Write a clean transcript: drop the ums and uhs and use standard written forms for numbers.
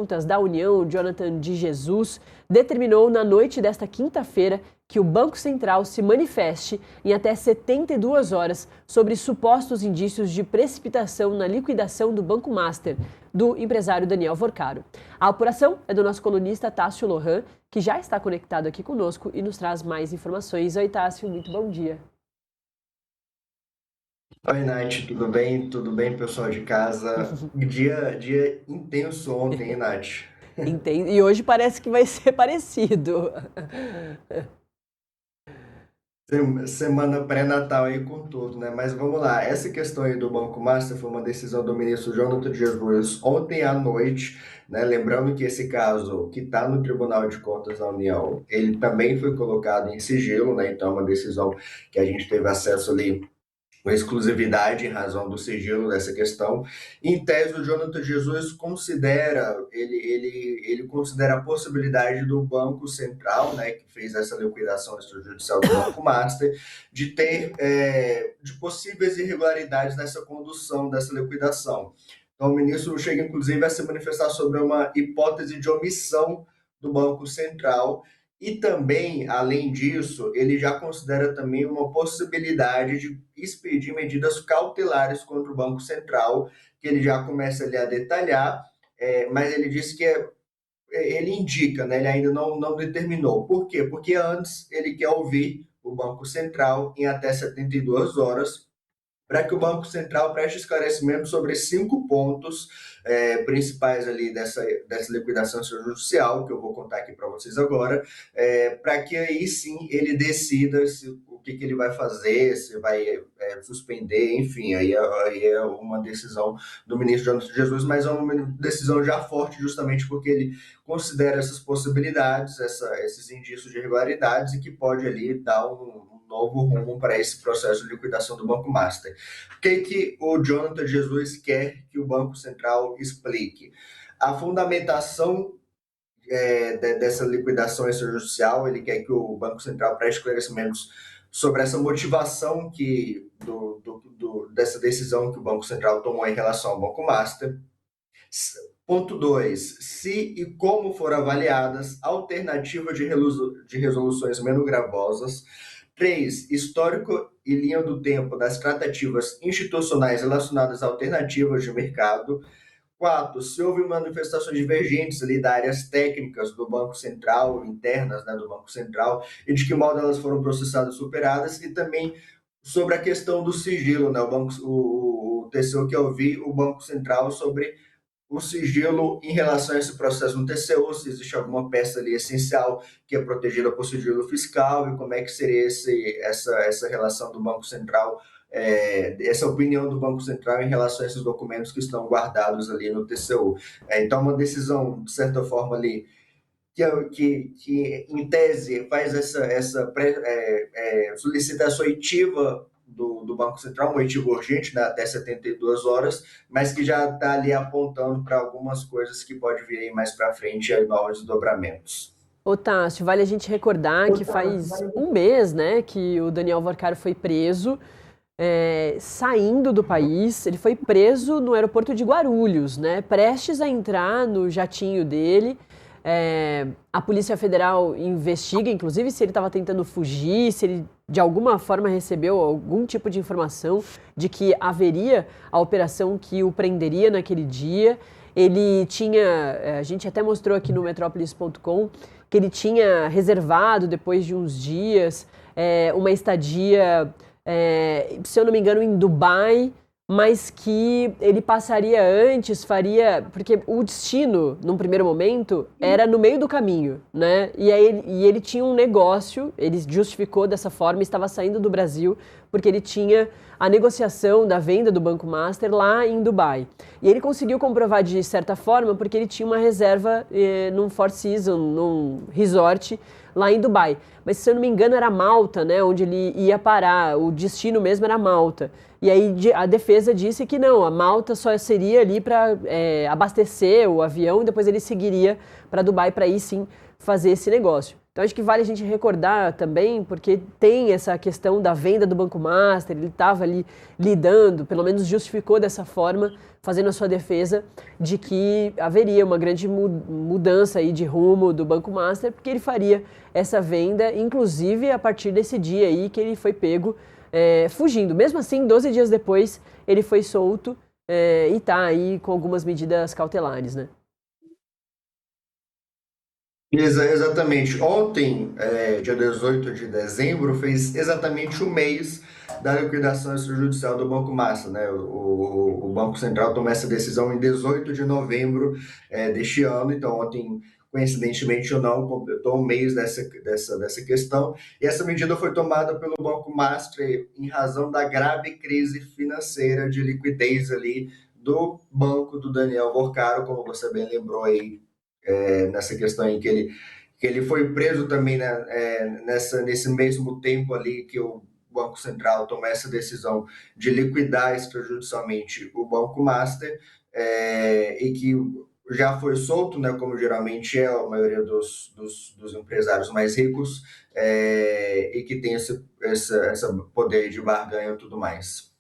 Contas da União, Jonathan de Jesus, determinou na noite desta quinta-feira que o Banco Central se manifeste em até 72 horas sobre supostos indícios de precipitação na liquidação do Banco Master, do empresário Daniel Vorcaro. A apuração é do nosso colunista Tássio Lohan, que já está conectado aqui conosco e nos traz mais informações. Oi, Tássio, muito bom dia. Oi, Nath, tudo bem? Tudo bem, pessoal de casa? Dia intenso ontem, hein, Nath? Entendo. E hoje parece que vai ser parecido. Semana pré-natal aí com tudo, né? Mas vamos lá, essa questão aí do Banco Master foi uma decisão do ministro Jonathan de Jesus ontem à noite, né? Lembrando que esse caso que está no Tribunal de Contas da União, ele também foi colocado em sigilo, né? Então é uma decisão que a gente teve acesso ali com exclusividade em razão do sigilo dessa questão. Em tese, o Jonathan Jesus considera, ele considera a possibilidade do Banco Central, né, que fez essa liquidação extrajudicial do Banco Master, de ter de possíveis irregularidades nessa condução dessa liquidação. Então, o ministro chega, inclusive, a se manifestar sobre uma hipótese de omissão do Banco Central. E também, além disso, ele já considera também uma possibilidade de expedir medidas cautelares contra o Banco Central, que ele já começa ali a detalhar, mas ele disse que ele indica, né, ele ainda não determinou. Por quê? Porque antes ele quer ouvir o Banco Central em até 72 horas, para que o Banco Central preste esclarecimento sobre 5 pontos principais ali dessa liquidação judicial, que eu vou contar aqui para vocês agora, para que aí sim ele decida o que ele vai fazer, se vai suspender, enfim, aí é uma decisão do ministro Jonathan Jesus, mas é uma decisão já forte justamente porque ele considera essas possibilidades, esses indícios de irregularidades e que pode ali dar um novo rumo para esse processo de liquidação do Banco Master. O que o Jonathan Jesus quer que o Banco Central explique? A fundamentação dessa liquidação extrajudicial, ele quer que o Banco Central preste esclarecimentos sobre essa motivação dessa decisão que o Banco Central tomou em relação ao Banco Master. Ponto 2. Se e como foram avaliadas alternativas de resoluções menos gravosas. 3. Histórico e linha do tempo das tratativas institucionais relacionadas a alternativas de mercado. 4. Se houve manifestações divergentes ali das áreas técnicas do Banco Central, internas, né, do Banco Central, e de que modo elas foram processadas e superadas, e também sobre a questão do sigilo, né, o TCU que eu vi, o Banco Central sobre o sigilo em relação a esse processo no TCU, se existe alguma peça ali essencial que é protegida por sigilo fiscal e como é que seria essa relação do Banco Central, essa opinião do Banco Central em relação a esses documentos que estão guardados ali no TCU. Então, uma decisão, de certa forma, ali, que em tese faz essa solicitação oitiva do Banco Central, um oitivo urgente, né, até 72 horas, mas que já está ali apontando para algumas coisas que pode vir aí mais para frente, aí novos desdobramentos. Ô, Tássio, vale a gente recordar que faz um mês, né, que o Daniel Vorcaro foi preso, saindo do país. Ele foi preso no aeroporto de Guarulhos, né, prestes a entrar no jatinho dele. A Polícia Federal investiga, inclusive, se ele estava tentando fugir, se ele de alguma forma recebeu algum tipo de informação de que haveria a operação que o prenderia naquele dia. Ele tinha, a gente até mostrou aqui no Metrópolis.com, que ele tinha reservado, depois de uns dias, uma estadia, se eu não me engano, em Dubai, mas que ele passaria antes, porque o destino, num primeiro momento, era no meio do caminho, né? E ele tinha um negócio, ele justificou dessa forma, estava saindo do Brasil, porque ele tinha a negociação da venda do Banco Master lá em Dubai. E ele conseguiu comprovar de certa forma, porque ele tinha uma reserva num Four Seasons, num resort lá em Dubai. Mas, se eu não me engano, era Malta, né, onde ele ia parar, o destino mesmo era Malta. E aí a defesa disse que não, a Malta só seria ali para abastecer o avião e depois ele seguiria para Dubai para aí sim fazer esse negócio. Então acho que vale a gente recordar também, porque tem essa questão da venda do Banco Master, ele estava ali lidando, pelo menos justificou dessa forma, fazendo a sua defesa de que haveria uma grande mudança aí de rumo do Banco Master, porque ele faria essa venda, inclusive a partir desse dia aí que ele foi pego fugindo. Mesmo assim, 12 dias depois, ele foi solto e está aí com algumas medidas cautelares, né? Exatamente. Ontem, dia 18 de dezembro, fez exatamente um mês da liquidação extrajudicial do Banco Master, né? O Banco Central tomou essa decisão em 18 de novembro deste ano, então ontem, coincidentemente ou não, completou um mês dessa questão, e essa medida foi tomada pelo Banco Master em razão da grave crise financeira de liquidez ali do banco do Daniel Worcaro, como você bem lembrou aí, nessa questão em que ele foi preso também, né, nesse mesmo tempo ali que o Banco Central tomou essa decisão de liquidar extrajudicialmente o Banco Master, e que já foi solto, né, como geralmente é a maioria dos empresários mais ricos, e que tem esse poder de barganha e tudo mais.